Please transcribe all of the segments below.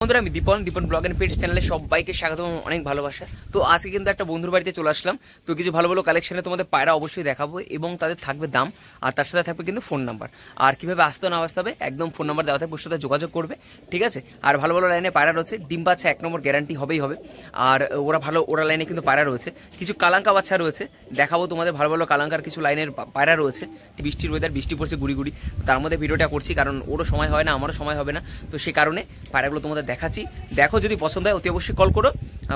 বন্ধুরা আমি দীপন blog and pets চ্যানেলে সবাইকে স্বাগতম, অনেক ভালোবাসা। তো আজকে কিন্তু একটা বন্ধুর বাড়িতে চলে আসলাম। তো কিছু ভালো ভালো কালেকশনে তোমাদের পায়রা অবশ্যই দেখাবো এবং তাদের থাকবে দাম, আর তার সাথে থাকবে কিন্তু ফোন নাম্বার। আর কিভাবে আসতে না আসতে হবে একদম ফোন নাম্বার দেওয়া থাকবে, ওর সাথে যোগাযোগ করবে, ঠিক আছে। আর ভালো ভালো লাইনে পায়রা রয়েছে, ডিম বাচ্চা 1 নম্বর গ্যারান্টি হবেই হবে। আর ওরা লাইনে কিন্তু পায়রা রয়েছে, কিছু কালাঙ্কা বাচ্চা রয়েছে, দেখাবো তোমাদের ভালো ভালো কালাঙ্কার কিছু লাইনের পায়রা রয়েছে। বৃষ্টির ওয়েদার, বৃষ্টি পড়ছে গুড়ি গুড়ি, তার মধ্যে ভিডিওটা করছি কারণ ওরও সময় হয় না, আমারও সময় হবে না। তো সেই কারণে পায়রাগুলো তোমাদের দেখাচ্ছি। দেখো, যদি পছন্দ হয় অতি অবশ্যই কল করো,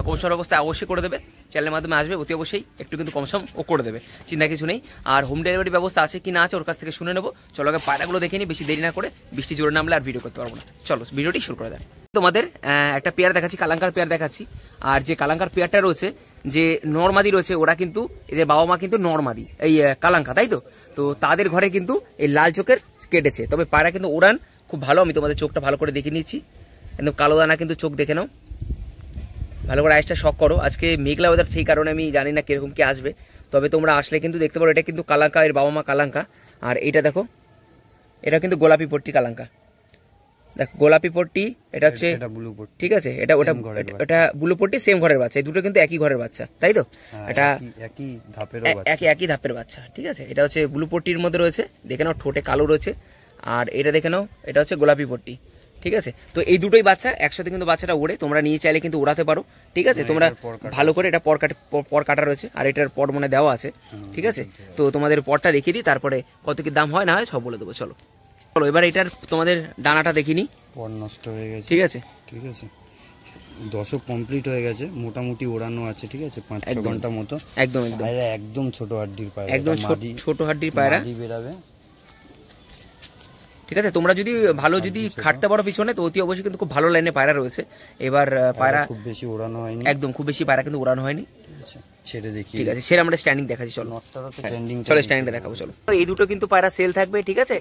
কমসম অবস্থায় অবশ্যই করে দেবে। চ্যানেলের মাধ্যমে আসবে অতি অবশ্যই একটু কিন্তু কমসম ও করে দেবে, চিন্তা কিছু নেই। আর হোম ডেলিভারি ব্যবস্থা আছে কি না আছে ওর কাছ থেকে শুনে নেবো। চলো আগে পায়রাগুলো দেখে নিই, বেশি দেরি না করে, বৃষ্টি জোরে নামলে আর ভিডিও করতে পারবো না। চলো ভিডিওটি শুরু করা যায়। তোমাদের একটা পেয়ার দেখাচ্ছি, কালাঙ্কার পেয়ার দেখাচ্ছি। আর যে কালাঙ্কার পেয়ারটা রয়েছে, যে নরমাদি রয়েছে, ওরা কিন্তু এদের বাবা মা কিন্তু নরমাদি, এই কালাঙ্কা, তাই তো। তো তাদের ঘরে কিন্তু এই লাল চোখের কেটেছে, তবে পায়রা কিন্তু উড়ান খুব ভালো। আমি তোমাদের চোখটা ভালো করে দেখে নিচ্ছি, একদম কালো দানা কিন্তু চোখ, দেখে নাও ভালো করে, আইসটা শখ করো। আজকে মেঘলা ওয়েদার, সেই কারণে আমি জানি না কিরকম কি আসবে, তবে তোমরা আসলে কিন্তু দেখতে পারো। এটা কিন্তু কালাঙ্কা, এর বাবা মা কালাঙ্কা। আর এইটা দেখো, এটা কিন্তু গোলাপি পট্টি কালাঙ্কা, দেখো গোলাপি পট্টি, এটা হচ্ছে ঠিক আছে, এটা ওটা ব্লু পট্টি, সেম ঘরের বাচ্চা। এই দুটো কিন্তু একই ঘরের বাচ্চা, তাই তো। এটা একই ধাপের বাচ্চা, ঠিক আছে। এটা হচ্ছে ব্লু পট্টির মধ্যে রয়েছে, দেখে নাও ঠোঁটে কালো রয়েছে। আর এটা দেখে নাও, এটা হচ্ছে গোলাপি পট্টি, ঠিক আছে। তো এই দুটোই বাচ্চা একসাথে কিন্তু বাচ্চাটা ওড়ে, তোমরা নিয়ে চাইলে কিন্তু ওড়াতে পারো, ঠিক আছে। তোমরা ভালো করে, এটা পর কাটা রয়েছে, আর এটার পর মনে দেওয়া আছে, ঠিক আছে। তো তোমাদের পরটা দেখিয়ে দিই, তারপরে কত কি দাম হয় না হয় সব বলে দেবো। চলো এবার এটার তোমাদের ডানাটা দেখিনি, পর নষ্ট হয়ে গেছে, ঠিক আছে, ঠিক আছে। দশক কমপ্লিট হয়ে গেছে, মোটামুটি ওড়ানো আছে, ঠিক আছে, 5-6 ঘন্টা মতো। একদম একদম ছোট হাড্ডির পায়রা, একদম ছোট হাড্ডির পায়রা বেরাবে, ঠিক আছে। তোমরা যদি ভালো যদি খাটতে পারো পিছনে, তো অতি অবশ্যই কিন্তু খুব ভালো লাইনে পায়রা রয়েছে। এবার পায়রা খুব বেশি ওড়ানো হয়নি, একদম খুব বেশি পায়রা কিন্তু ওড়ানো হয়নি, ছেড়ে দেখি, ঠিক আছে। সেটা আমরা স্ট্যান্ডিং দেখাচ্ছি, চলো চলো স্ট্যান্ডিংটা দেখাবো। চলো, এই দুটো কিন্তু পায়রা সেল থাকবে, ঠিক আছে।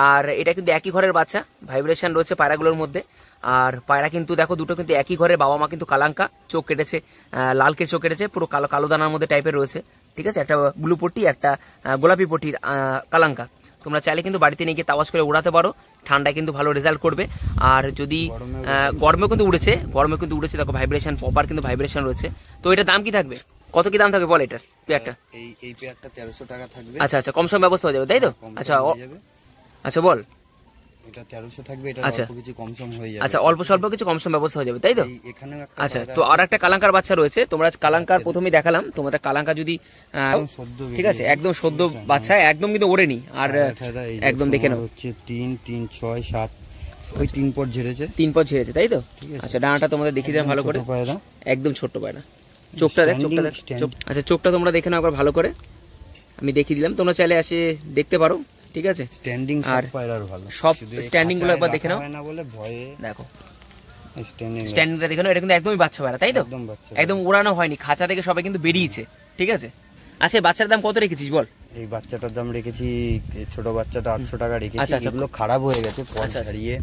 আর এটা কিন্তু একই ঘরের বাচ্চা, ভাইব্রেশন রয়েছে পায়রাগুলোর মধ্যে। আর পায়রা কিন্তু দেখো, দুটো কিন্তু একই ঘরে, বাবা মা কিন্তু কালাঙ্কা, চোখ কেটেছে লালকে চোখ কেটেছে, পুরো কালো কালো দানার মধ্যে টাইপের রয়েছে, ঠিক আছে। একটা ব্লু পট্টি, একটা গোলাপি পট্টির কালাঙ্কা। তোমরা চাইলে কিন্তু বাড়িতে নিয়ে গিয়ে তাওয়াজ করে উড়াতে পারো, ঠান্ডায় কিন্তু ভালো রেজাল্ট করবে। আর যদি গরমেও কিন্তু উড়েছে, দেখো ভাইব্রেশন, প্রপার কিন্তু ভাইব্রেশন রয়েছে। তো এটার দাম কি থাকবে, কত কি দাম থাকবে বল এটার পেয়ারটা? এই পেয়ারটা 1300 টাকা থাকবে। আচ্ছা কম সম ব্যবস্থা হয়ে যাবে, তাই তো। আচ্ছা বল, এটা 1300 থাকবে, এটা অল্প কিছু কম সম হয়ে যাবে। আচ্ছা অল্প স্বল্প কিছু কম সম ব্যবস্থা হয়ে যাবে, তাই তো। আচ্ছা, তো আর একটা কালাঙ্কার বাচ্চা রয়েছে, তোমরা কালাঙ্কার প্রথমেই দেখালাম, তোমরা কালাঙ্কা যদি ঠিক আছে, একদম সদ্য বাচ্চা, একদম কিন্তু ওড়েনি। আর একদম দেখে নাও, হচ্ছে 3, 6, 7, ওই 3 পর ঝেড়েছে, তাই তো। আচ্ছা ডানাটা তোমাদের দেখিয়ে দিলাম ভালো করে, একদম ছোট্ট পায়রা। চোখটা দেখ, আচ্ছা চোখটা তোমরা দেখে নাও একবার ভালো করে, আমি দেখিয়ে দিলাম, তোমরা চাইলে এসে দেখতে পারো, ঠিক আছে। স্ট্যান্ডিং সব পায়রার ভালো, সব স্ট্যান্ডিং গুলো একবার দেখে নাও, না বলে ভয়ে দেখো স্ট্যান্ডিংটা দেখে নাও। এটা কিন্তু একদমই বাচ্চা পায়রা, তাই তো, একদম উড়ানো হয়নি, খাঁচা থেকে সবাই কিন্তু বেরিয়েছে, ঠিক আছে। আচ্ছা বাচ্চার দাম কত রেখেছিস বল? এই বাচ্চাটার দাম রেখেছি, ছোট বাচ্চাটা 800 টাকা রেখেছি। এগুলো খারাপ হয়ে গেছে, পর ছাড়িয়ে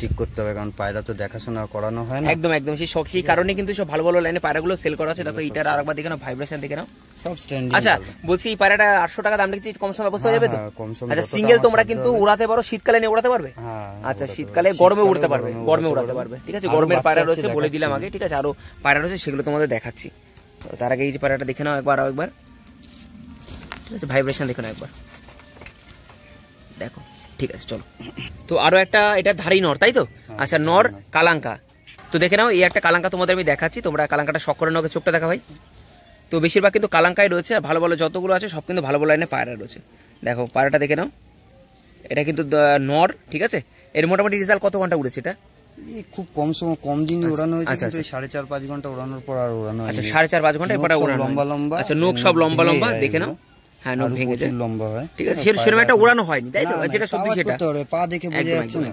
ঠিক করতে হবে, কারণ পায়রা তো দেখাশোনা করানো হয় না। একদম সেই কারণে কিন্তু সব ভালো ভালো লাইনে পায়রাগুলো সেল করা আছে। দেখো এইটার আরেকবার দেখে নাও, ভাইব্রেশন দেখে নাও, সব স্ট্যান্ডিং। আচ্ছা বলছি, এই পায়রাটা 800 টাকা দাম রেখেছি, কম সম ব্যবস্থা হয়ে যাবে তো? আচ্ছা সিঙ্গেল তোমরা কিন্তু উড়াতে পারো, শীতকালে নিয়ে উড়াতে পারবে। আচ্ছা শীতকালে, গরমে উড়তে পারবে, ঠিক আছে। গরমের পায়রা রয়েছে বলে দিলাম আগে, ঠিক আছে। আরো পায়রা রয়েছে, সেগুলো তোমাদের দেখাচ্ছি। তার আগে এই পায়রাটা দেখে নাও একবার, ভাইব্রেশন দেখো না একবার, দেখো, ঠিক আছে। চলো, তো আরো একটা, এটা ধারি নর, তাই তো। আচ্ছা নর কালাঙ্কা, তো দেখে নাও, এই একটা কালাঙ্কা তোমাদের আমি দেখাচ্ছি, তোমরা কালাঙ্কাটা শখ করে নাও, চোখটা দেখা ভাই। তো বেশিরভাগ কিন্তু কালাঙ্কাই রয়েছে, ভালো ভালো যতগুলো আছে সব কিন্তু ভালো ভালো লাইনে পায়রা রয়েছে। দেখো পায়রাটা দেখে নাও, এটা কিন্তু নর, ঠিক আছে। এর মোটামুটি রেজাল্ট কত ঘন্টা উড়েছে এটা? খুব কম সময়, কম দিনই ওড়ানো হয়েছে, কিন্তু 4.5-5 ঘন্টা ওড়ানোর পর আর ওড়ানো হয়নি। আচ্ছা 4.5-5 ঘন্টা এরপর ওড়ানো, লম্বা। আচ্ছা নোক সব লম্বা দেখে নাও, হ্যাঁ নোক ভেঙে যায়, লম্বা হয়, ঠিক আছে। সেরকম একটা ওড়ানো হয়নি, তাই তো, যেটা সত্যি সেটা পা দেখে বোঝা যাচ্ছে না,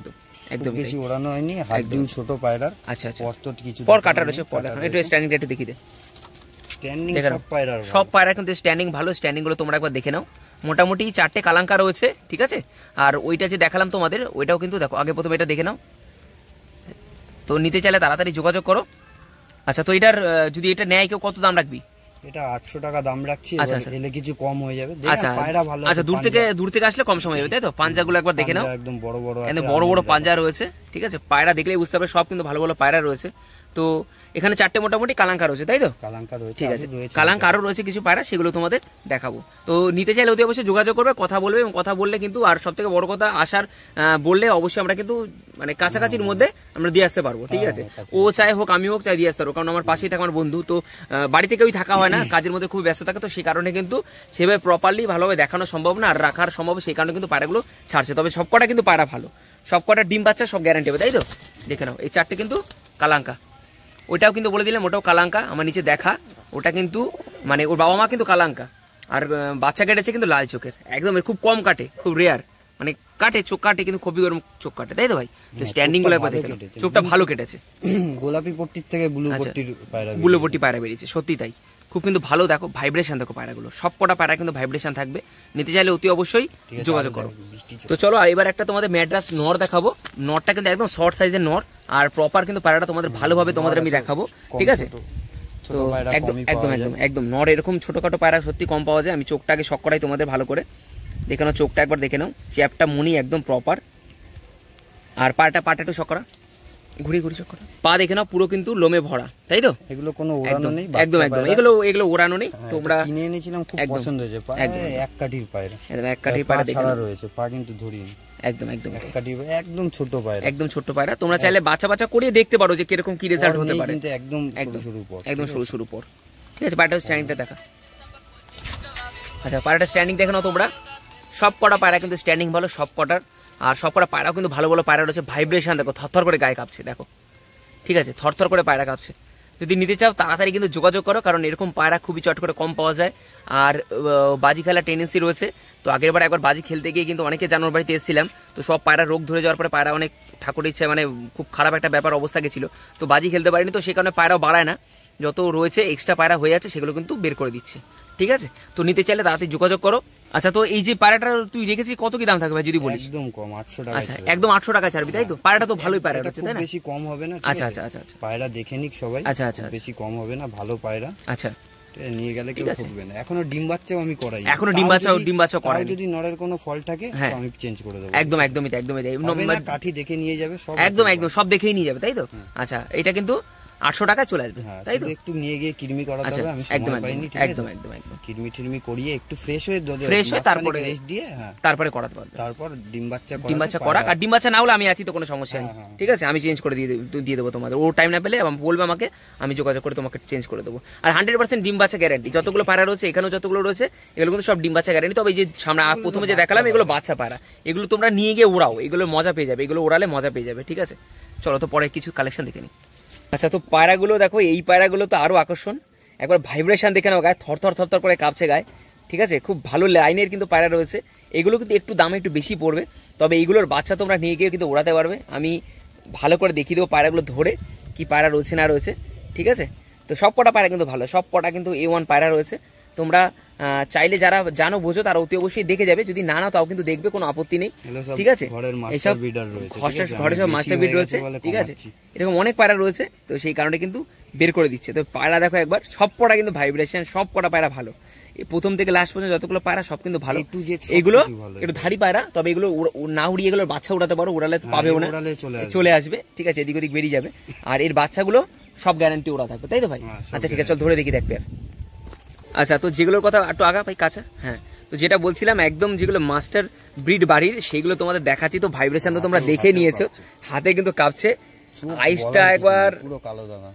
একদম বেশি ওড়ানো হয়নি, হাড্ডিও ছোট পায়রার। আচ্ছা পর তো কিছু পর কাটা রয়েছে, পর দেখো, একটু স্ট্যান্ডিংটা একটু দেখিয়ে দে। স্ট্যান্ডিং সব পায়রা কিন্তু স্ট্যান্ডিং ভালো, স্ট্যান্ডিং গুলো তোমরা একবার দেখে নাও। মোটামুটি 4টে কালাঙ্কা রয়েছে, ঠিক আছে। আর ওইটা যে দেখালাম তোমাদের, ওইটাও কিন্তু দেখো, আগে প্রথমে এটা দেখে নাও। তো নিতে চাইলে তাড়াতাড়ি যোগাযোগ করো। আচ্ছা তো এটার যদি এটা নেয় কেউ, কত দাম রাখবি? এটা 800 টাকা দাম রাখছি, এলে কিছু কম হয়ে যাবে। আচ্ছা পায়রা ভালো, আচ্ছা দূর থেকে আসলে কম সময় যাবে, তাই তো। পাঞ্জাগুলো একবার দেখে নাও, একদম বড় বড় পাঞ্জা রয়েছে, ঠিক আছে, পায়রা দেখলেই বুঝতে পারবে সব কিন্তু ভালো ভালো পায়রা রয়েছে। তো এখানে 4টে মোটামুটি কালাঙ্কা রয়েছে, তাই তো? কালাঙ্কা রয়েছে, ঠিক আছে, কালাঙ্কা আরও রয়েছে কিছু পায়রা, সেগুলো তোমাদের দেখাবো। তো নিতে চাইলে অতি অবশ্যই যোগাযোগ করবে, কথা বলবে, এবং কথা বললে কিন্তু আর সব থেকে বড় কথা আসার বললে অবশ্যই আমরা কিন্তু মানে কাছাকাছির মধ্যে আমরা দিয়ে আসতে পারবো, ঠিক আছে? ও চাই হোক আমি হোক চাই দিয়ে আসতে পারবো, কারণ আমার পাশেই থাকে আমার বন্ধু। তো বাড়িতে কেউই থাকা হয় না, কাজের মধ্যে খুব ব্যস্ত থাকে, তো সেই কারণে কিন্তু সেভাবে প্রপারলি ভালোভাবে দেখানো সম্ভব না আর রাখার সম্ভব, সেই কারণে কিন্তু পায়রাগুলো ছাড়ছে। তবে সবকটা কিন্তু পায়রা ভালো, সবকটা ডিম বাচ্চা সব গ্যারান্টি হবে, তাই তো? দেখে নাও এই 4টে কিন্তু কালাঙ্কা, ওইটাও কিন্তু বলে দিলাম ওটাও কালাঙ্কা, আমার নিচে দেখা ওটা কিন্তু মানে ওর বাবা মা কিন্তু কালাঙ্কা, আর বাচ্চা কেটেছে কিন্তু লাল চোখের, একদম খুব কম কাটে, খুব রেয়ার, মানে কাটে চোখ কাটে কিন্তু খুবই ওরকম চোখ কাটে, তাই তো ভাই? তো স্ট্যান্ডিং গুলো একবার দেখে চোখটা ভালো কেটেছে, গোলাপি পট্টির থেকে ব্লু পট্টি পায়রা বেরিয়েছে, সত্যি তাই, খুব কিন্তু ভালো। দেখো ভাইব্রেশন, দেখো পায়রাগুলো সবকটা পায়রা কিন্তু ভাইব্রেশন থাকবে, নিতে চাইলে অতি অবশ্যই যোগাযোগ করো। তো চলো এবার একটা তোমাদের ম্যাড্রাস নর দেখাবো, নরটা কিন্তু একদম শর্ট সাইজের নর, আর প্রপার কিন্তু পায়রাটা তোমাদের ভালোভাবে তোমাদের আমি দেখাবো, ঠিক আছে? তো একদম একদম একদম একদম নর এরকম ছোটখাটো পায়রা সত্যি কম পাওয়া যায়। আমি চোখটা আগে শক করাই তোমাদের ভালো করে, দেখে নাও চোখটা একবার দেখে নাও, চ্যাপটা মুনি একদম প্রপার, আর পাটা একটু শক করা, ঘুরি ঘুরি চক করা, পা দেখে নাও পুরো কিন্তু লোমে ভরা, তাই তো? এগুলো কোনো ওড়ানো নেই, একদম একদম এগুলো ওড়ানো নেই। তোমরা কিনে এনেছিলাম, খুব পছন্দ হয়েছে, পা এক কাঠির পায়রা, একদম এক কাঠির পায়রা দেখে ছাড়া রয়েছে, পা কিন্তু ধরিনি, একদম একদম এক কাঠির, একদম ছোট পায়রা, একদম ছোট পায়রা। তোমরা চাইলে বাচ্চা করিয়ে দেখতে পারো যে কিরকম কি রেজাল্ট হতে পারে, কিন্তু একদম সরু পর, একদম সরু পর, ঠিক আছে? পায়রাটা স্ট্যান্ডিংটা দেখা, আচ্ছা পায়রাটা স্ট্যান্ডিং দেখে নাও তোমরা, সব কটা পায়রা কিন্তু স্ট্যান্ডিং ভালো সব কটার, আর সব কটা পায়রাও কিন্তু ভালো ভালো পায়রা রয়েছে। ভাইব্রেশন দেখো, থরথর করে গায়ে কাঁপছে, দেখো ঠিক আছে, থরথর করে পায়রা কাঁপছে। যদি নিতে চাও তাড়াতাড়ি কিন্তু যোগাযোগ করো, কারণ এরকম পায়রা খুবই চট করে কম পাওয়া যায়, আর বাজি খেলার টেন্ডেন্সি রয়েছে। তো আগের বার একবার বাজি খেলতে গিয়ে কিন্তু অনেকে জানোর বাড়িতে এসেছিলাম, তো সব পায়রা রোগ ধরে যাওয়ার পরে পায়রা অনেক ঠাকুরের ইচ্ছে মানে খুব খারাপ একটা ব্যাপার অবস্থা গেছিলো, তো বাজি খেলতে পারিনি, তো সেই কারণে পায়রাও বাড়ায় না, যত রয়েছে এক্সট্রা পায়রা হয়ে আছে সেগুলো কিন্তু বের করে দিচ্ছে, ঠিক আছে? তো নিতে চাইলে তাড়াতাড়ি যোগাযোগ করো। আচ্ছা তো এই যে পায়রাটা তুই রেখেছিস কত কি দাম থাকবে যদি বলিস? একদম কম 800 টাকা। আচ্ছা একদম 800 টাকা ছাড়বি, তাই তো? পায়রাটা তো ভালোই পায়রা রয়েছে, তাই না? বেশি কম হবে না, আচ্ছা আচ্ছা আচ্ছা আচ্ছা পায়রা দেখে নিক সবাই, আচ্ছা আচ্ছা বেশি কম হবে না, ভালো পায়রা, আচ্ছা নিয়ে গেলে কেউ ঠকবে না। এখনো ডিম বাচ্চাও আমি করাই, এখনো ডিম বাচ্চাও করাই, যদি নরের কোনো ফল থাকে আমি চেঞ্জ করে দেব, একদম একদমই কাঠি দেখে নিয়ে যাবে সব, একদম সব দেখেই নিয়ে যাবে, তাই তো? আচ্ছা এটা কিন্তু 800 টাকায় চলে আসবে, তাই তো? একটু নিয়ে গিয়ে কিরমি করাতে হবে, আমি সময় পাইনি, একদম কিরমি টিরমি করিয়ে একটু ফ্রেশ হয়ে তারপরে রেস্ট দিয়ে তারপরে করাতে পারবে, তারপর ডিম বাচ্চা করা। আর ডিম বাচ্চা না হলে আমি আছি, তো কোনো সমস্যা নেই, ঠিক আছে? আমি চেঞ্জ করে দিয়ে দেবো তোমাদের, ও টাইম না পেলে বলবে আমাকে, আমি যোগাযোগ করে তোমাকে চেঞ্জ করে দেবো। আর 100% ডিম বাচ্চা গ্যারান্টি, যতগুলো পায়রা রয়েছে এখানেও যতগুলো রয়েছে এগুলো কিন্তু সব ডিম বাচ্চা গ্যারান্টি। তবে এই যে সামনে প্রথমে যে দেখালাম এগুলো বাচ্চা পায়রা, এগুলো তোমরা নিয়ে গিয়ে ওড়াও, এগুলো মজা পেয়ে যাবে, এগুলো ওড়ালে মজা পেয়ে যাবে, ঠিক আছে? চলো তো পরে কিছু কালেকশন দেখে নিই। আচ্ছা তো পায়রাগুলো দেখো, এই পায়রাগুলো তো আরো আকর্ষণ, একবার ভাইব্রেশন দেখে নাও, গায়ে থরথর করে কাঁপছে গায়ে, ঠিক আছে? খুব ভালো লাইনের কিন্তু পায়রা রয়েছে, এগুলো কিন্তু একটু দামে একটু বেশি পড়বে, তবে এগুলোর বাচ্চা তোমরা নিয়ে গিয়ে কিন্তু ওড়াতে পারবে। আমি ভালো করে দেখিয়ে দেবো পায়রাগুলো ধরে কি পায়রা রয়েছে না রয়েছে, ঠিক আছে? তো সব কটা পায়রা কিন্তু ভালো, সব কটা কিন্তু A1 পায়রা রয়েছে। তোমরা চাইলে যারা জানো বোঝো তারা অতি অবশ্যই দেখে যাবে, যদি না তাও কিন্তু দেখবে, কোনো আপত্তি নেই, ঠিক আছে? এইসব ঘরে সব মাস্টার বিড রয়েছে, ঠিক আছে? এরকম অনেক পায়রা রয়েছে, তো সেই কারণে কিন্তু বের করে দিচ্ছে। তো পায়রা দেখো একবার, সব কটা কিন্তু ভাইব্রেশন, সব কটা পায়রা ভালো, প্রথম থেকে লাস্ট পর্যন্ত যতগুলো পায়রা সব কিন্তু ভালো। এগুলো একটু ধারি পায়রা, তবে এগুলো না উড়িয়ে এগুলো বাচ্চা উড়াতে পারো, উড়ালে পাবেও না, চলে আসবে, ঠিক আছে? এদিক ওদিক বেরিয়ে যাবে, আর এর বাচ্চাগুলো সব গ্যারান্টি ওরা থাকবে, তাই তো ভাই? আচ্ছা ঠিক আছে, চল ধরে দেখি দেখবে। আচ্ছা তো যেগুলোর কথা একটু আগা ভাই কাছে, হ্যাঁ তো যেটা বলছিলাম একদম যেগুলো মাস্টার ব্রিড বাড়ির সেগুলো তোমাদের দেখাচ্ছি। তো ভাইব্রেশন তো তোমরা দেখে নিয়েছো, হাতে কিন্তু কাঁপছে, আইসটা একবার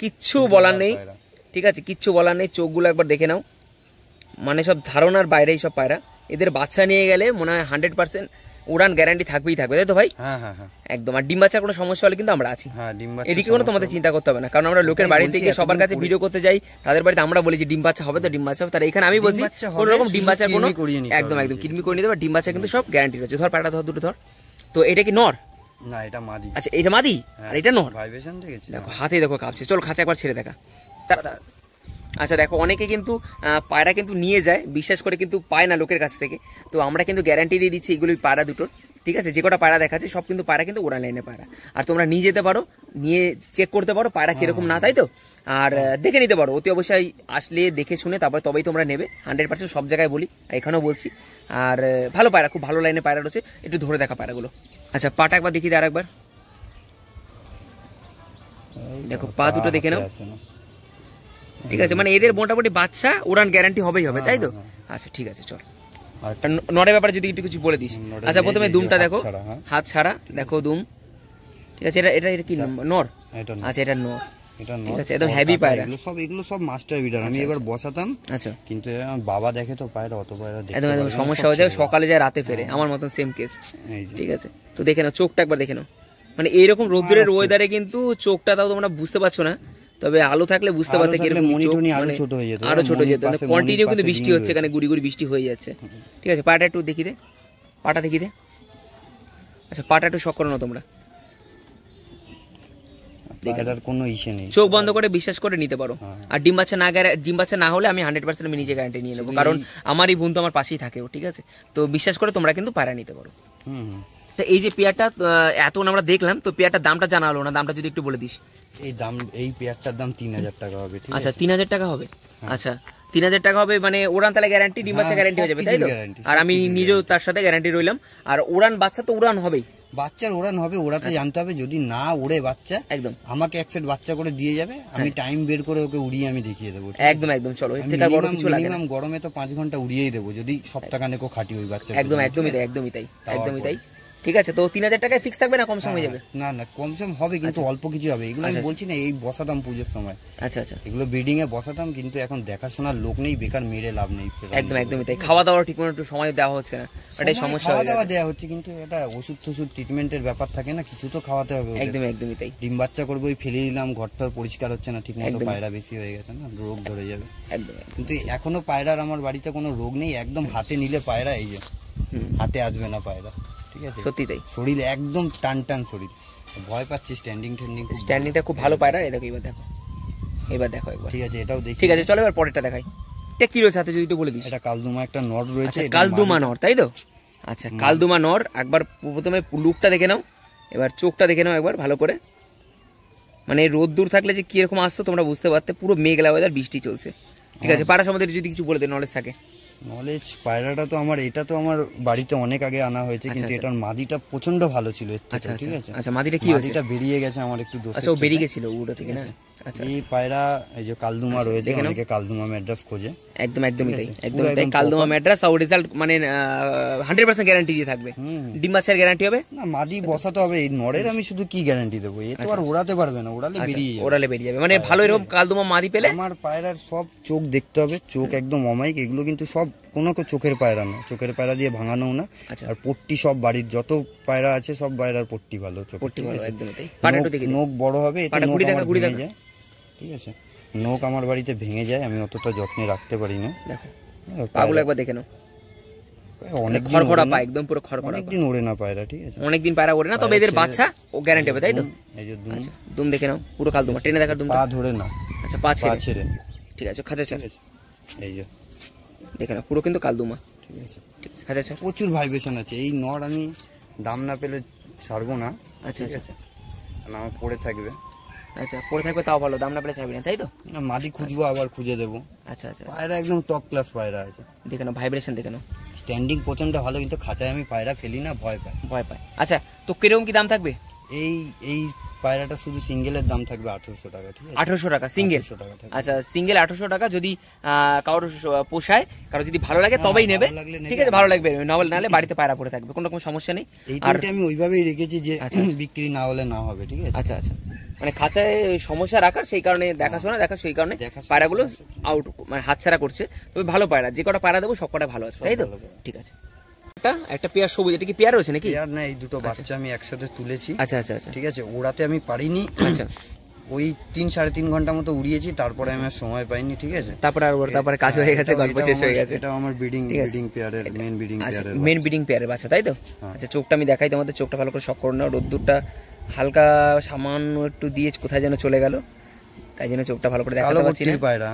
কিচ্ছু বলার নেই, ঠিক আছে? কিচ্ছু বলার নেই, চোখগুলো একবার দেখে নাও, মানে সব ধারণার বাইরে সব পায়রা। এদের বাচ্চা নিয়ে গেলে মনে হয় 100% উড়ান গ্যারান্টি থাকবেই থাকবে, তাই তো ভাই? হ্যাঁ হ্যাঁ হ্যাঁ একদম। আর ডিম বাচ্চার কোনো সমস্যা হলে কিন্তু আমরা আছি, এদিকে কোনো তোমাদের চিন্তা করতে হবে না, কারণ আমরা লোকের বাড়িতে গিয়ে সবার কাছে ভিডিও করতে যাই, তাদের বাড়িতে আমরা বলি যে ডিম বাচ্চা হবে, তো ডিম বাচ্চা হবে, তার এখানে আমি বলছি কোনো রকম ডিম বাচ্চার কোনো একদম কিরমি করে নিতে হবে, ডিম বাচ্চা কিন্তু সব গ্যারান্টি রয়েছে। ধর পায়রাটা ধর, দুটো ধর। তো এটা কি নর? না এটা মাদি। আচ্ছা এটা মাদি আর এটা নর, ভাইব্রেশন দেখেছি, দেখো হাতে দেখো কাঁপছে। চল খাঁচা একবার ছেড়ে দেখা। আচ্ছা দেখো অনেকে কিন্তু পায়রা কিন্তু নিয়ে যায়, বিশ্বাস করে কিন্তু পায় না লোকের কাছ থেকে, তো আমরা কিন্তু গ্যারান্টি দিয়ে দিচ্ছি এগুলোই পায়রা দুটোর, ঠিক আছে? যে কটা পায়রা দেখাচ্ছে সব কিন্তু পায়রা কিন্তু উড়ান লাইনে পায়রা, আর তোমরা নিয়ে যেতে পারো, নিয়ে চেক করতে পারো পায়রা কিরকম না, তাই তো? আর দেখে নিতে পারো, অতি অবশ্যই আসলে দেখে শুনে তারপর তবেই তোমরা নেবে, 100% সব জায়গায় বলি, এখানেও বলছি। আর ভালো পায়রা, খুব ভালো লাইনে পায়রা রয়েছে, একটু ধরে দেখা পায়রাগুলো। আচ্ছা পাটা একবার দেখিয়ে দে আর একবার, দেখো পা দুটো দেখে নাও, ঠিক আছে, মানে এদের মোটামুটি বাচ্চা উড়ান গ্যারান্টি হবেই হবে, তাই তো? আচ্ছা ঠিক আছে, চল নরের ব্যাপারে যদি একটু কিছু বলে দিস। আচ্ছা প্রথমে দুমটা দেখো, হাত ছাড়া দেখো দুম, ঠিক আছে, এটা এটা কি নর? আচ্ছা এটা নর, ঠিক আছে, একদম হেভি পায়রা, এগুলো সব মাস্টার বিডার। আমি এবার বসাতাম, আচ্ছা, কিন্তু বাবা দেখে তো পায়রা, অত পায়রা একদম একদম সমস্যা হয়ে যায়, সকালে যায় রাতে ফেরে, আমার মতন সেম কেস, ঠিক আছে। তো দেখে নাও চোখটা একবার দেখে নাও, মানে এইরকম রোদ্দুরের ওয়েদারে কিন্তু চোখটা তাও তোমরা বুঝতে পারছো না, তবে আলো থাকলে বুঝতে পারছে কিরকম আরো ছোট হয়ে যেত। কন্টিনিউ কিন্তু বৃষ্টি হচ্ছে, এখানে গুড়ি গুড়ি বৃষ্টি হয়ে যাচ্ছে, ঠিক আছে। পাটা একটু দেখি দে, পাটা দেখি দে, আচ্ছা পাটা একটু শক করো না তোমরা, কোনো ইস্যু নেই, চোখ বন্ধ করে বিশ্বাস করে নিতে পারো। আর ডিম বাচ্চা না হলে আমি 100% আমি নিজে গ্যারান্টি নিয়ে নেবো, কারণ আমার এই বন্ধু আমার পাশেই থাকে, ঠিক আছে। তো বিশ্বাস করে তোমরা কিন্তু পায়রা নিতে পারো। তো এই যে পেয়ারটা এত আমরা দেখলাম, তো পেয়ারটার দামটা জানা হলো না, দামটা যদি একটু বলে দিস। এই পেয়ারটার দাম 3000 টাকা হবে, আচ্ছা 3000 টাকা হবে, আচ্ছা 3000 টাকা হবে, মানে ওড়ান তাহলে গ্যারান্টি, ডিম বাচ্চা গ্যারান্টি হয়ে যাবে, তাই তো? আর আমি নিজেও তার সাথে গ্যারান্টি রইলাম। আর ওড়ান বাচ্চা তো উড়ান হবেই, বাচ্চার ওড়ান হবে, ওড়াতে জানতে হবে, যদি না ওড়ে বাচ্চা একদম আমাকে এক সেট বাচ্চা করে দিয়ে যাবে, আমি টাইম বের করে ওকে উড়িয়ে আমি দেখিয়ে দেবো, একদম একদম। চলো এর থেকে বড় কিছু লাগে না, গরমে তো 5 ঘন্টা উড়িয়েই দেবো, যদি সপ্তাহখানেকও খাটি ওই বাচ্চা, একদম একদমই তাই, একদমই তাই, একদমই তাই, ঠিক আছে। তো 3000 টাকায় ফিক্স থাকবে না কম সম হয়ে যাবে? না না, কম সম হবে, কিন্তু অল্প কিছু হবে, এগুলো আমি বলছি না, এই বসাতাম পুজোর সময়, আচ্ছা আচ্ছা, এগুলো ব্রিডিং এ বসাতাম, কিন্তু এখন দেখাশোনার লোক নেই, বেকার মেরে লাভ নেই, একদম একদমই তাই। খাওয়া দাওয়া ঠিক মতো একটু সময় দেওয়া হচ্ছে না, এটাই সমস্যা। খাওয়া দাওয়া দেওয়া হচ্ছে, কিন্তু এটা ওষুধ ট্রিটমেন্টের ব্যাপার থাকে না, কিছু তো খাওয়াতে হবে, একদম একদমই তাই। ডিম বাচ্চা করবো, ওই ফেলে দিলাম, ঘরটার পরিষ্কার হচ্ছে না ঠিক মতো, পায়রা বেশি হয়ে গেছে না, রোগ ধরে যাবে, একদম। কিন্তু এখনো পায়রার আমার বাড়িতে কোনো রোগ নেই, একদম হাতে নিলে পায়রা, এই যে হাতে আসবে না পায়রা, ঠিক আছে, সত্যি তাই। শরীর একদম টান টান শরীর, ভয় পাচ্ছি, স্ট্যান্ডিংটা খুব ভালো পায়রা। এই দেখো, এবার দেখো একবার, ঠিক আছে, এটাও দেখি, ঠিক আছে। চলো এবার পরেরটা দেখাই। এটা কি রয়েছে হাতে যদি একটু বলে দিস। এটা কালদুমা একটা নর রয়েছে, কালদুমা নর, তাই তো? আচ্ছা কালদুমা নর, একবার প্রথমে লুকটা দেখে নাও, এবার চোখটা দেখে নাও একবার ভালো করে, মানে রোদ দূর থাকলে যে কিরকম আসতো তোমরা বুঝতে পারতে, পুরো মেঘলা ওয়েদার, বৃষ্টি চলছে, ঠিক আছে। পায়রা সম্বন্ধে যদি কিছু বলে দে, নলেজ থাকে। নলেজ, পায়রাটা তো আমার, এটা তো আমার বাড়িতে অনেক আগে আনা হয়েছে, কিন্তু এটার মাদিটা প্রচন্ড ভালো ছিল, ঠিক আছে। আচ্ছা মাদিটা কি হয়েছে? মাদিটা বেরিয়ে গেছে আমার একটু দোষ। আচ্ছা ও বেরিয়ে গেছিল উড়ো থেকে না? আচ্ছা এই পায়রা, এই যে কালদুমা রয়েছে, অনেকে কালদুমা ম্যাড্রাস খোঁজে, একদম একদমই তাই, একদম তাই। কালদুমা ম্যাড্রাস, আর রেজাল্ট মানে 100% গ্যারান্টি দিয়ে থাকবে, ডিম বাচ্চার গ্যারান্টি হবে না, মাদি বসাতে হবে। এই নরের আমি শুধু কি গ্যারান্টি দেবো, এ তো আর ওড়াতে পারবে না, ওড়ালে বেরিয়ে যাবে, মানে ভালো এরকম কালদুমা মাদি পেলে। আমার পায়রার সব চোখ দেখতে হবে, চোখ একদম অমায়িক, এগুলো কিন্তু সব কোনো চোখের পায়রা না, চোখের পায়রা দিয়ে ভাঙানো না। আর পট্টি সব বাড়ির যত পায়রা আছে সব পায়রার পট্টি ভালো, পট্টি ভালো, একদম তাই। নোক বড় হবে, ঠিক আছে, নোক আমার বাড়িতে ভেঙে যায়, আমি অতটা যত্নে রাখতে পারি না। দেখো পাগুলো একবার দেখে নাও, অনেক খড়খড়া পায়, একদম পুরো খড়খড়া, অনেকদিন ওড়ে না পায়রা, ঠিক আছে, অনেকদিন পায়রা ওড়ে না, তবে এদের বাচ্চা ও গ্যারান্টি হবে, তাই তো? এই যে দুম, দুম দেখে নাও, পুরো কালদুমা, টেনে দেখার দুম, পা ধরে না, আচ্ছা পা ছেড়ে, ঠিক আছে, খাঁচা ছেড়ে, এই যে দেখে নাও, পুরো কিন্তু কালদুমা, ঠিক আছে, খাঁচা ছেড়ে। প্রচুর ভাইব্রেশন আছে, এই নর আমি দাম না পেলে ছাড়বো না, আচ্ছা ঠিক আছে, কারণ আমার পড়ে থাকবে। আচ্ছা পড়ে থাকবে তাও ভালো, দাম না পেলে চাইবি না, তাই তো? না মাদি খুঁজবো, আবার খুঁজে দেবো। আচ্ছা আচ্ছা, পায়রা একদম টপ ক্লাস পায়রা আছে, দেখে নাও ভাইব্রেশন দেখে নাও, স্ট্যান্ডিং প্রচন্ড ভালো, কিন্তু খাঁচায় আমি পায়রা ফেলি না, ভয় পাই। আচ্ছা তো কিরকম কি দাম থাকবে? এই পায়রাটা শুধু সিঙ্গেলের দাম থাকবে 1800 টাকা, ঠিক আছে, 1800 টাকা সিঙ্গেল। আচ্ছা সিঙ্গেল 1800 টাকা, যদি কারোর পোষায়, কারো যদি ভালো লাগে তবেই নেবে, ঠিক আছে, ভালো লাগবে, নাহলে বাড়িতে পায়রা পড়ে থাকবে, কোনো রকম সমস্যা নেই। আর আমি ওইভাবেই রেখেছি যে বিক্রি না হলে না হবে, ঠিক আছে। আচ্ছা আচ্ছা, মানে খাঁচায় সমস্যা রাখার, সেই কারণে দেখাশোনা সেই কারণে পায়রাগুলো আউট, মানে হাতছাড়া করছে। তবে ভালো পায়রা, যে কটা পায়রা দেবো সব কটা ভালো আছে, তাই তো? ঠিক আছে। একটা পেয়ার সবুজ, এটা কি পেয়ার রয়েছে নাকি? পেয়ার না, এই দুটো বাচ্চা আমি একসাথে তুলেছি। আচ্ছা আচ্ছা আচ্ছা, ঠিক আছে, ওড়াতে আমি পারিনি, আচ্ছা ওই 3-3.5 ঘন্টা মতো উড়িয়েছি, তারপরে আমি আর সময় পাইনি, ঠিক আছে, তারপরে কাজ হয়ে গেছে, গল্প শেষ হয়ে গেছে। এটা আমার ব্রিডিং পেয়ারের মেন ব্রিডিং পেয়ারের বাচ্চা, তাই তো? আচ্ছা চোখটা আমি দেখাই তোমাদের, চোখটা ভালো করে শক করে নাও, রোদ্দুরটা হালকা সামান্য একটু দিয়ে কোথায় যেন চলে গেল, তাই জন্য চোখটা ভালো করে দেখাতে পারছি না।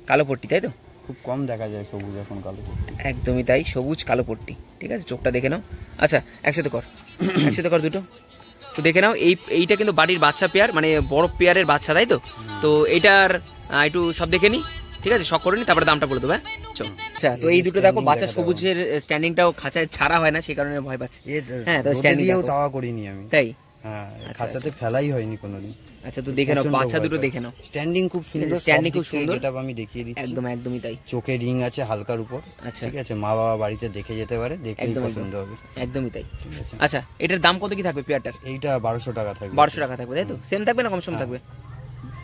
কালো পট্টি, তাই তো? খুব কম দেখা যায় সবুজ এখন কালো পট্টি, একদমই তাই, সবুজ কালো পট্টি, ঠিক আছে, চোখটা দেখে নাও। আচ্ছা একসাথে কর দুটো, তো দেখে নাও। এইটা কিন্তু বাড়ির বাচ্চা পেয়ার, মানে বড় পেয়ারের বাচ্চা, তাই তো? তো এইটার একটু সব দেখে নি, ঠিক আছে, শক করে নি, তারপরে দামটা বলে দেবো। চল আচ্ছা, তো এই দুটো দেখো, বাচ্চা সবুজের স্ট্যান্ডিংটাও খাঁচায় ছাড়া হয় না, সেই কারণে ভয় পাচ্ছে। হ্যাঁ তো স্ট্যান্ডিং দাওয়া করিনি আমি, তাই? হ্যাঁ খাঁচাতে ফেলাই হয়নি কোনোদিন। আচ্ছা তো দেখে নাও, বাচ্চা দুটো দেখে নাও, স্ট্যান্ডিং খুব সুন্দর, স্ট্যান্ডিং খুব সুন্দর, গেটআপ আমি দেখিয়ে দিচ্ছি। একদম একদমই তাই। চোখে রিং আছে হালকার উপর। আচ্ছা ঠিক আছে, মা বাবা বাড়িতে দেখে যেতে পারে, দেখলেই পছন্দ হবে। একদমই তাই। আচ্ছা এটার দাম কত কি থাকবে পেয়ারটার? এইটা 1200 টাকা থাকবে। 1200 টাকা থাকবে তাই তো? সেম থাকবে না কম সম থাকবে?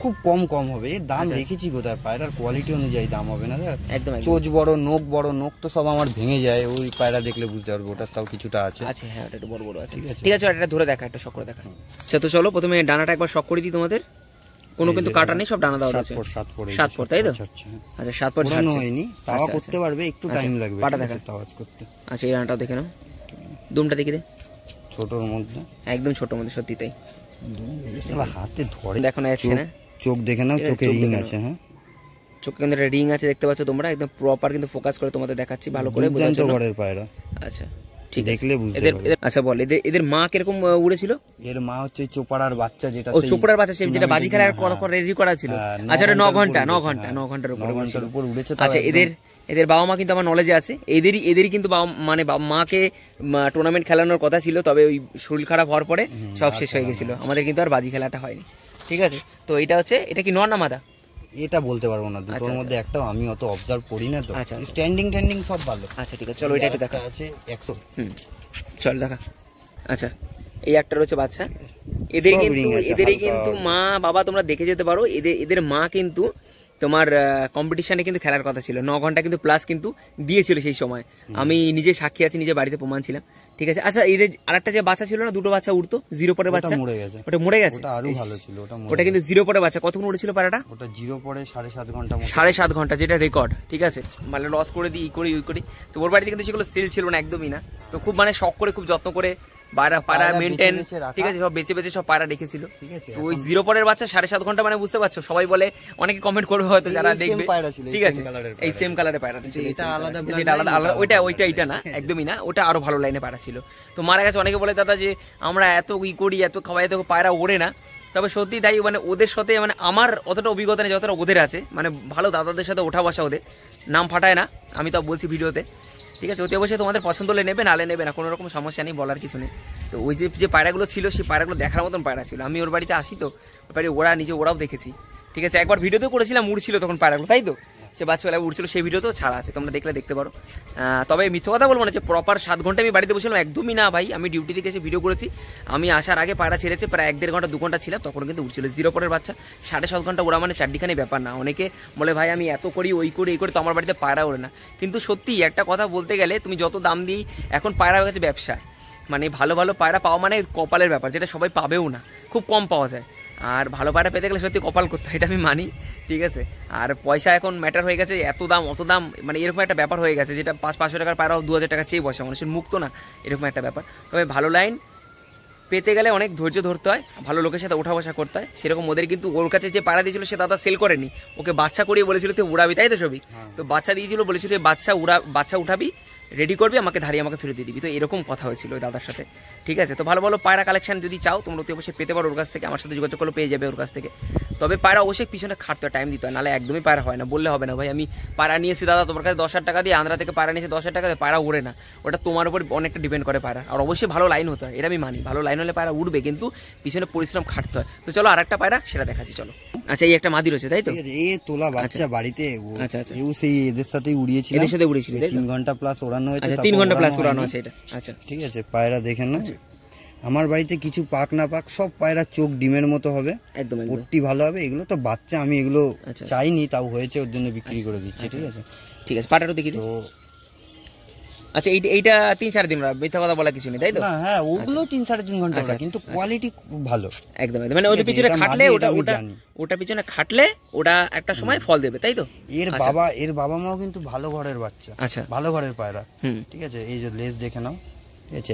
খুব কম হবে। এর দাম দেখেছি কোথায়, পায়রার কোয়ালিটি অনুযায়ী দাম হবে না। একদম চোচ বড়, বড় নোক তো সব আমার ভেঙে যায়, ওই পায়রা দেখলে বুঝতে পারবো ওটার তাও কিছুটা আছে। আচ্ছা হ্যাঁ, ওটা একটু বড় বড় আছে। ঠিক আছে, এটা ধরে দেখা, একটা শক করে দেখা। আচ্ছা তো চলো প্রথমে ডানাটা একবার শক করে দিই তোমাদের। কোনো কিন্তু কাটা নেই, সব ডানা দেওয়া আছে। 7 পর তাই তো? আচ্ছা 7 পর ছাড়ছে, হয়নি, তাওয়া করতে পারবে, একটু টাইম লাগবে পাটা দেখা, তাওয়াজ করতে। আচ্ছা এই ডানাটাও দেখে নাও, দুমটা দেখে দে, ছোটর মধ্যে, একদম ছোটর মধ্যে, সত্যি তাই। হাতে ধরে দেখো না আসছে না, চোখ দেখে নাও, চোখে রিং আছে। হ্যাঁ চোখে কিন্তু একটা রিং আছে, দেখতে পাচ্ছ তোমরা, একদম প্রপার কিন্তু ফোকাস করে তোমাদের দেখাচ্ছি ভালো করে বোঝার জন্য। ঘরের পায়রা। আচ্ছা ঠিক দেখলে বুঝতে পারবে। আচ্ছা বল, এদের মা কিরকম উড়েছিল? এর মা হচ্ছে চোপাড়ার বাচ্চা, যেটা ও চোপাড়ার বাচ্চা, সে যেটা বাজি খেলার কত করে রেডি করা ছিল। আচ্ছা এটা 9 ঘন্টার উপর উড়েছে। আচ্ছা এদের বাবা মা কিন্তু আমার নলেজে আছে, এদেরই কিন্তু মানে মাকে টুর্নামেন্ট খেলানোর কথা ছিল, তবে ওই শরীর খারাপ হওয়ার পরে সব শেষ হয়ে গেছিল, আমাদের কিন্তু আর বাজি খেলাটা হয়নি। ঠিক আছে, তো এটা হচ্ছে, এটা কি নর না মাদা? এটা বলতে পারবো না, দুটোর মধ্যে একটাও আমি অত অবজার্ভ করি না তো। স্ট্যান্ডিং সব ভালো। আচ্ছা ঠিক আছে, চলো এটা একটু দেখা আছে 100। চল দেখা। আচ্ছা এই একটা রয়েছে বাচ্চা, এদেরই কিন্তু মা বাবা তোমরা দেখে যেতে পারো। এদের মা কিন্তু তোমার কম্পিটিশনে কিন্তু খেলার কথা ছিল, 9 ঘন্টা কিন্তু প্লাস কিন্তু দিয়েছিল সেই সময়, আমি নিজে সাক্ষী আছি, নিজে বাড়িতে প্রমাণ ছিলাম। ঠিক আছে, আচ্ছা এদের আরেকটা যে বাচ্চা ছিল না, দুটো বাচ্চা উঠতো, 0 পরের বাচ্চা, ওটা মরে গেছে। ওটা কিন্তু 0 পরের বাচ্চা, কতক্ষণ উঠেছিল পায়রাটা? ওটা 0 পরে 7.5 ঘন্টা, 7.5 ঘন্টা, যেটা রেকর্ড। ঠিক আছে, মানে লস করে দিই, ওই করি। তো ওর বাড়িতে কিন্তু সেগুলো সেল ছিল না একদমই না, তো খুব মানে শখ করে, খুব যত্ন করে পায়রা মেনটেন, ঠিক আছে, সব বেঁচে সব পায়রা রেখেছিল। তো ওই 0 পরের বাচ্চা 7.5 ঘন্টা, মানে বুঝতে পারছো, সবাই বলে, অনেকে কমেন্ট করবে হয়তো যারা দেখবে। ঠিক আছে, এই সেম কালারের পায়রা, এটা আলাদা, ওইটা না, একদমই না, ওটা আরো ভালো লাইনে পায়রা ছিল। তো মারা গেছে। অনেকে বলে দাদা যে আমরা এত করি, এত খাওয়াই, এত পায়রা ওড়ে না। তবে সত্যি তাই, মানে ওদের সাথে মানে আমার অতটা অভিজ্ঞতা নেই যতটা ওদের আছে, মানে ভালো দাদাদের সাথে ওঠা বসা, ওদের নাম ফাটায় না, আমি তো বলছি ভিডিওতে। ঠিক আছে, অতি অবশ্যই তোমাদের পছন্দ হলে নেবে, নালে নেবে না, কোনো রকম সমস্যা নেই, বলার কিছু নেই। তো ওই যে পায়রাগুলো ছিল, সেই পায়রাগুলো দেখার মতন পায়রা ছিল। আমি ওর বাড়িতে আসি তো, ওর বাড়ি ওরাও দেখেছি। ঠিক আছে, একবার ভিডিওতেও করেছিলাম, উড়ছিল তখন পায়রাগুলো, তাই তো? সে বাচ্চাবেলায় উড়ছিল, সেই ভিডিওতেও ছাড়া আছে, তোমরা দেখলে দেখতে পারো। তবে মিথ্যে কথা বলবো না যে প্রপার 7 ঘন্টা আমি বাড়িতে বসেছিলাম, একদমই না ভাই, আমি ডিউটি থেকে এসে ভিডিও করেছি। আমি আসার আগে পায়রা ছেড়েছে, প্রায় 1-1.5 ঘন্টা 2 ঘন্টা ছিলাম, তখন কিন্তু উঠছিল 0 পরের বাচ্চা। 7.5 ঘন্টা ওরা মানে চারটিখানি ব্যাপার না। অনেকে বলে ভাই আমি এত করি, ওই করি, তো আমার বাড়িতে পায়রা ওড়ে না। কিন্তু সত্যি একটা কথা বলতে গেলে, তুমি যত দাম দিই, এখন পায়রা হয়ে গেছে ব্যবসা, মানে ভালো পায়রা পাওয়া মানে কপালের ব্যাপার, যেটা সবাই পাবেও না, খুব কম পাওয়া যায়। আর ভালো পায়রা পেতে গেলে সত্যি কপাল করতে হয়, এটা আমি মানি। ঠিক আছে, আর পয়সা এখন ম্যাটার হয়ে গেছে, এত দাম অত দাম, মানে এরকম একটা ব্যাপার হয়ে গেছে, যেটা 500 টাকার পায়রাও 2000 টাকা চেয়ে বসে, মানুষের মুক্ত না, এরকম একটা ব্যাপার। তবে ভালো লাইন পেতে গেলে অনেক ধৈর্য ধরতে হয়, ভালো লোকের সাথে ওঠা বসা করতে হয়। সেরকম ওদের কিন্তু ওর কাছে যে পায়রা দিয়েছিল, সে দাদা সেল করেনি, ওকে বাচ্চা করিয়ে বলেছিল তুই উড়াবি, তাই তো সবই? তো বাচ্চা দিয়েছিল, বলেছিল বাচ্চা উঠাবি, রেডি করবি, আমাকে ফেরত দিয়ে দিবি। তো এরকম কথা হয়েছিল ওই দাদার সাথে। ঠিক আছে, তো ভালো পায়রা কালেকশন যদি চাও তোমরা অতি অবশ্যই পেতে পারো ওর কাছ থেকে, আমার সাথে যোগাযোগ করলে পেয়ে যাবে ওর কাছ থেকে। তবে পায়রা অবশ্যই পিছনে খাটতে হয়, টাইম দিতে হয়, নাহলে একদমই পায়রা হয় না। বললে হবে না ভাই আমি পায়রা নিয়েছি দাদা তোমার কাছে 10,000 টাকা দিয়ে, আন্ধ্রা থেকে পায়রা নিয়েছি 10,000 টাকা দিয়ে, পায়রা উড়ে না। ওটা তোমার উপর অনেকটা ডিপেন্ড করে পায়রা, আর অবশ্যই ভালো লাইন হতে হয়, এটা আমি মানি। ভালো লাইন হলে পায়রা উঠবে, কিন্তু পিছনে পরিশ্রম খাটতে হয়। তো চলো আরেকটা পায়রা, সেটা দেখাচ্ছি চলো। আচ্ছা এই একটা মাদি রয়েছে, তাই তো? এই তোলা বাচ্চা বাড়িতে, আচ্ছা সেই এদের সাথেই উড়িয়েছিল, 3 ঘন্টা প্লাস ওড়ানো হয়েছে। 3 ঘন্টা প্লাস ওড়ানো আছে এটা। আচ্ছা ঠিক আছে, পায়রা দেখেন না, আমার বাড়িতে কিছু পাক না পাক সব পায়রা চোখ ডিমের মতো হবে, একদম পট্টি ভালো হবে। এগুলো তো বাচ্চা, আমি এগুলো চাইনি, তাও হয়েছে, ওর জন্য বিক্রি করে দিচ্ছি। ঠিক আছে, ঠিক আছে, পাটাটা দেখি তো। আচ্ছা এইটা 3-4 দিন মিথ্যা কথা বলা কিছু নেই, তাই তো? হ্যাঁ ওগুলো 3-3.5 ঘন্টা, কিন্তু কোয়ালিটি ভালো, একদম। মানে ওটা পিছনে খাটলে, ওটা পিছনে খাটলে ওটা একটা সময় ফল দেবে, তাই তো? এর বাবা মাও কিন্তু ভালো ঘরের বাচ্চা, আচ্ছা ভালো ঘরের পায়রা। ঠিক আছে, এই যে লেজ দেখে নাও, ঠিক আছে,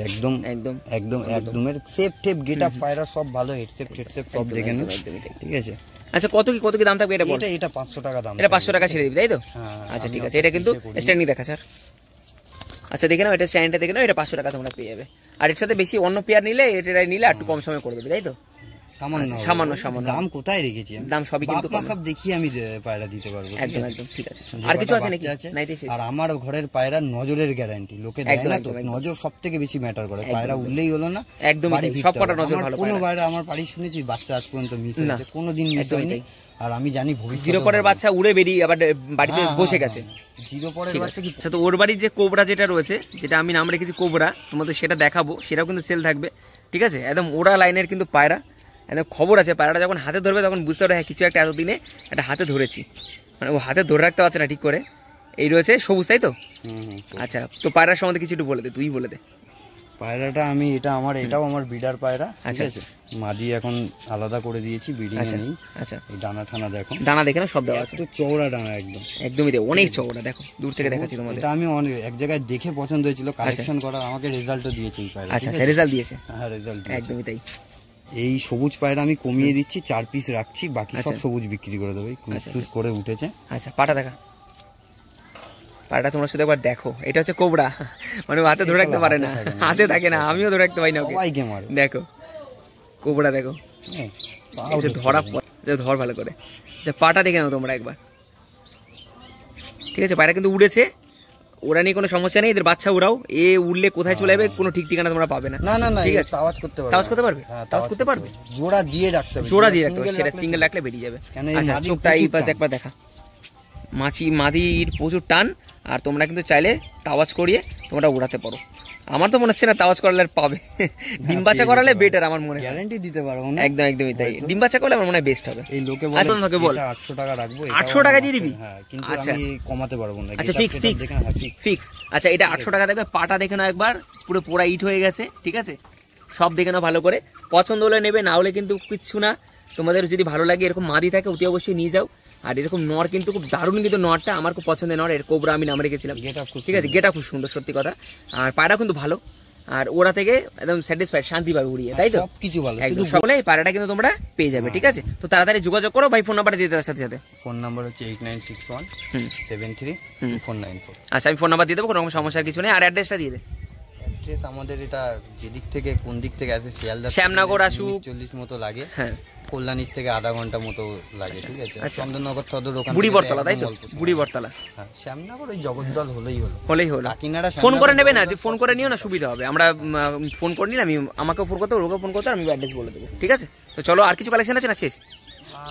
একদমের শেপ টেপ গেটআপ পায়রা সব ভালো, হেডসেপ সব দেখে নাও। ঠিক আছে, আচ্ছা কত কি দাম থাকবে এটা? এটা 500 টাকা দাম। এটা 500 টাকা ছেড়ে দিবি, তাই তো? আচ্ছা ঠিক আছে, এটা কিন্তু স্ট্যান্ডিং দেখা স্যার। আচ্ছা দেখে নাও, এটা স্ট্যান্ডটা দেখে নাও, এটা 500 টাকা তোমরা পেয়ে যাবে। আর এর সাথে বেশি অন্য পেয়ার নিলে, এটা নিলে একটু কম সময় করে দেবে, তাই তো? সামান্য দাম কোথায় রেখেছি দাম সবই কিন্তু সব দেখিয়ে আমি পায়রা দিতে পারবো। একদম ঠিক আছে। আর কিছু আছে নাকি? আর আমার ঘরের পায়রা নজরের গ্যারান্টি, লোকে দেয় না তো, নজর সব থেকে বেশি ম্যাটার করে। পায়রা উঠলেই হলো না, একদম সব কটা নজর ভালো। কোনো পায়রা আমার বাড়ি শুনেছি বাচ্চা আজ পর্যন্ত মিস হয়েছে, কোনোদিন মিস হয়নি। আর আমি জানি জিরো পরের বাচ্চা উড়ে বেরিয়ে আবার বাড়িতে বসে গেছে। জিরো পরের বাচ্চা কি? তো ওর বাড়ির যে কোবরা যেটা রয়েছে, যেটা আমি নাম রেখেছি কোবরা, তোমাদের সেটা দেখাবো, সেটাও কিন্তু সেল থাকবে। ঠিক আছে, একদম ওরা লাইনের কিন্তু পায়রা, একদম খবর আছে। পায়রাটা যখন হাতে ধরবে তখন বুঝতে পারবে হ্যাঁ কিছু একটা এতদিনে একটা হাতে ধরেছি, মানে ও হাতে ধরে রাখতে পারছে না ঠিক করে। এই রয়েছে সবুজ, তাই তো? আচ্ছা, তো পায়রার সম্বন্ধে কিছু একটু বলে দে, তুই বলে দে। পায়রাটা আমি এটাও আমার বিডার পায়রা। ঠিক আছে, মাদি এখন আলাদা করে দিয়েছি, ব্রিডিং এ নেই। আচ্ছা, এই ডানা ঠানা দেখো, ডানা দেখে না সব দেওয়া আছে, তো চওড়া ডানা একদমই অনেক চওড়া। দেখো দূর থেকে দেখাচ্ছি তোমাদের। এটা আমি এক জায়গায় দেখে পছন্দ হয়েছিল, কালেকশন করার, আমাকে রেজাল্টও দিয়েছে এই পায়রা। আচ্ছা, রেজাল্ট দিয়েছে? হ্যাঁ, রেজাল্ট দিয়েছে, একদমই তাই। এই সবুজ পায়রা আমি কমিয়ে দিচ্ছি, 4 পিস রাখছি, বাকি সব সবুজ বিক্রি করে দেবো। চুজ করে উঠেছে। আচ্ছা, পাটা দেখা, পাটা তোমরা শুধু একবার দেখো। এটা হচ্ছে কোবরা, মানে হাতে ধরে রাখতে পারে না, হাতে থাকে না, আমিও ধরে রাখতে পারি না। সবাইকে মারে। দেখো কোবরা, দেখো ধর ভালো করে। আচ্ছা, পাটা দেখে নাও তোমরা একবার। ঠিক আছে, পায়রা কিন্তু উড়েছে, ওরা নিয়ে কোনো সমস্যা নেই। এদের বাচ্চা ওরাও, এ উড়লে কোথায় চলে যাবে কোনো ঠিক ঠিকানা তোমরা পাবে না। না, ঠিক আছে, আওয়াজ করতে পারবে, আওয়াজ করতে পারবে। জোড়া দিয়ে রাখতে হবে, সেটা সিঙ্গেল রাখলে বেরিয়ে যাবে। আচ্ছা, চোখটা এই পাশে একবার দেখা। মাদির প্রচুর টান, আর তোমরা কিন্তু চাইলে তাওয়াজ করিয়ে তোমরা উড়াতে পারো। আমার তো মনে হচ্ছে না তাওয়াজ করালে পাবে, ডিম বাচ্চা করালে বেটার আমার মনে হয়। গ্যারান্টি দিতে পারবো না, একদমই তাই। ডিম বাচ্চা করলে আমার মনে হয় বেস্ট হবে। এই লোকে বলে এটা 800 টাকা রাখবো, 800 টাকা দিয়ে দিবি? হ্যাঁ, কিন্তু আমি কমাতে পারবো না। আচ্ছা, ফিক্স। আচ্ছা, এটা 800 টাকা দেবে। পাটা দেখে নাও একবার, পুরো পোড়া ইট হয়ে গেছে। ঠিক আছে, সব দেখে নাও ভালো করে, পছন্দ হলে নেবে, না হলে কিন্তু কিচ্ছু না। তোমাদের যদি ভালো লাগে এরকম মাদি থাকে অতি অবশ্যই নিয়ে যাও। আর এরকম নর কিন্তু খুব দারুণ, কিন্তু নরটা আমার খুব পছন্দের নর, এর কোবরা আমি নাম রেখেছিলাম। ঠিক আছে, গেটা খুব সুন্দর, সত্যি কথা। আর পায়রা কিন্তু ভালো, আর ওরা থেকে একদম স্যাটিসফাইড, শান্তি পাবে উড়িয়ে, তাই তো? সবকিছু ভালো, একদম সকলে পায়রাটা কিন্তু তোমরা পেয়ে যাবে। ঠিক আছে, তো তাড়াতাড়ি যোগাযোগ করো ভাই, ফোন নাম্বারটা দিয়ে দেওয়ার সাথে সাথে। ফোন নাম্বার হচ্ছে 8961732494। আচ্ছা, আমি ফোন নাম্বার দিয়ে দেবো, কোনো সমস্যার কিছু নেই। আর অ্যাড্রেসটা দিয়ে দে। অ্যাড্রেস আমাদের এটা যেদিক থেকে কোন দিক থেকে আসে, শিয়ালদা শ্যামনগর আসুক 40 মতো লাগে। হ্যাঁ, কল্যাণীর থেকে আধা ঘন্টা মতো লাগে। ঠিক আছে, চন্দননগর সদর, ওখানে বুড়ি বটতলা, তাই তো? বুড়ি বটতলা। হ্যাঁ, শ্যামনগর ওই জগদ্দল হলেই হলো। কাকিনাড়া ফোন করে নেবে না, যে ফোন করে নিও না, সুবিধা হবে। আমরা ফোন করে নিলাম, আমাকেও ফোন করতে, ওকেও ফোন করতে, আমি অ্যাড্রেস বলে দেবো। ঠিক আছে, তো চলো, আর কিছু কালেকশন আছে না শেষ?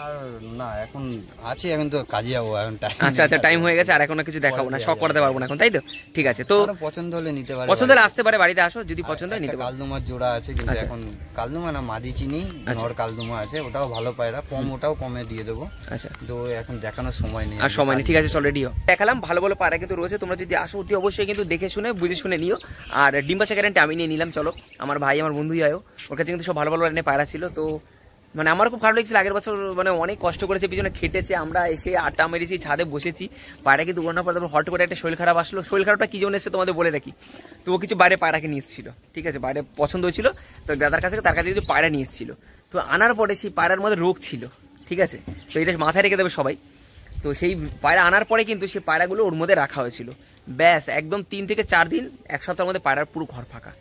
আর না, এখন আছে, এখন তো কাজে যাবো এখন। আচ্ছা, টাইম হয়ে গেছে, আর এখন কিছু দেখাবো না, শখ করতে পারবো না এখন, তাই তো? ঠিক আছে, তো পছন্দ হলে নিতে পারে, পছন্দ হলে আসতে পারে, বাড়িতে আসো, যদি পছন্দ হয় নিতে পারো। কালদুমার জোড়া আছে, কিন্তু এখন কালদুমা না মাদি চিনি, নর কালদুমা আছে, ওটাও ভালো পায়রা, ওটাও কমে দিয়ে দেবো। আচ্ছা, তো এখন দেখানোর সময় নেই, আর সময় নেই। ঠিক আছে, চল রেডি হও। দেখালাম, ভালো ভালো পায়রা কিন্তু রয়েছে, তোমরা যদি আসো অতি অবশ্যই কিন্তু দেখে শুনে বুঝে শুনে নিও। আর ডিম বাচ্চা গ্যারান্টি আমি নিয়ে নিলাম। চলো, আমার ভাই, আমার বন্ধুই আয়ো, ওর কাছে কিন্তু সব ভালো ভালো লাইনে পায়রা ছিল। তো মানে আমার খুব খারাপ লেগেছিল, আগের বছর মানে অনেক কষ্ট করেছে, পিছনে খেটেছে, আমরা এসে আড্ডা মেরেছি, ছাদে বসেছি, পায়রা কিন্তু উড়ানোর পর তারপর হট করে একটা শরীর খারাপ আসলো। শরীর খারাপটা কি জন্য এসে তোমাদের বলে রাখি, তো ও কিছু বাইরে পায়রাকে নিয়ে এসেছিল। ঠিক আছে, বাইরে পছন্দ হয়েছিল, তো দাদার কাছে, তার কাছে কিছু পায়রা নিয়ে এসেছিল। তো আনার পরে সেই পায়রার মধ্যে রোগ ছিল। ঠিক আছে, তো এটা মাথায় রেখে দেবে সবাই। তো সেই পায়রা আনার পরে কিন্তু সেই পায়রাগুলো ওর মধ্যে রাখা হয়েছিল, ব্যাস একদম 3 থেকে 4 দিন, এক সপ্তাহের মধ্যে পায়রার পুরো ঘর ফাঁকা।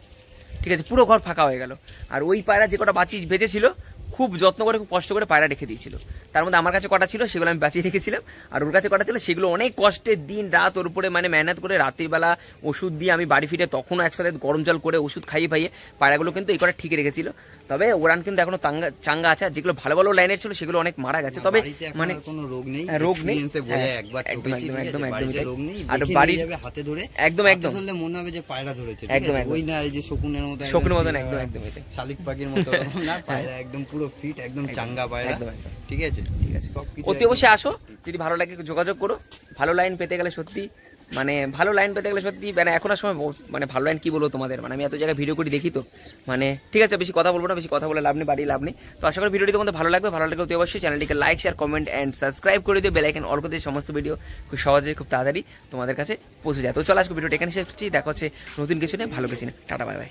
ঠিক আছে, পুরো ঘর ফাঁকা হয়ে গেল। আর ওই পায়রা যে কটা বেঁচেছিল, খুব যত্ন করে, খুব কষ্ট করে পায়রা রেখে দিয়েছিল। তার মধ্যে আমার কাছে কটা ছিল, সেগুলো আমি বাঁচিয়ে রেখেছিলাম। আর ওর কাছে কটা ছিল, সেগুলো অনেক কষ্টে দিন রাত ওর উপরে মানে মেহনত করে, রাত্রিবেলা ওষুধ দিয়ে, আমি বাড়ি ফিরে তখনও একসাথে গরম জল করে ওষুধ খাইয়ে পায়রাগুলো কিন্তু এই কটা ঠিক রেখেছিল। তবে ওরান কিন্তু এখনো চাঙ্গা আছে, যেগুলো ভালো ভালো লাইনের ছিল সেগুলো অনেক মারা গেছে। তবে মানে কোনো রোগ নেই, একদম। আর বাড়ির হাতে ধরে একদম ধরলে মনে হবে যে পায়রা ধরেছে, একদম ওই না এই যে শকুনের মতো, একদম শালিক পাখির মতো না, পায়রা একদম পুরো ফিট, একদম চাঙ্গা পায়রা। ঠিক আছে, অতি অবশ্যই আসো, যদি ভালো লাগে যোগাযোগ করো। ভালো লাইন পেতে গেলে সত্যি মানে এখন আর সময় মানে ভালো লাইন কি বলবো তোমাদের, মানে আমি এত জায়গায় ভিডিও করে দেখি তো মানে। ঠিক আছে, বেশি কথা বলবো না, বেশি কথা বলে লাভ নেই, বাড়ি লাভ নেই। তো আশা করি ভিডিওটি তোমাদের ভালো লাগবে। ভালো লাগলে অতি অবশ্যই চ্যানেলটিকে like, share, comment and subscribe করে দিও, বেল আইকন অল করে দিয়ে সমস্ত ভিডিও খুব সহজে, খুব তাড়াতাড়ি তোমাদের কাছে পৌঁছে যায়। তো চলো, আজকে ভিডিওটা এখানে শেষ করছি, দেখা হচ্ছে নতুন কিছু নিয়ে, ভালো কিছু নিয়ে। Tata, bye bye.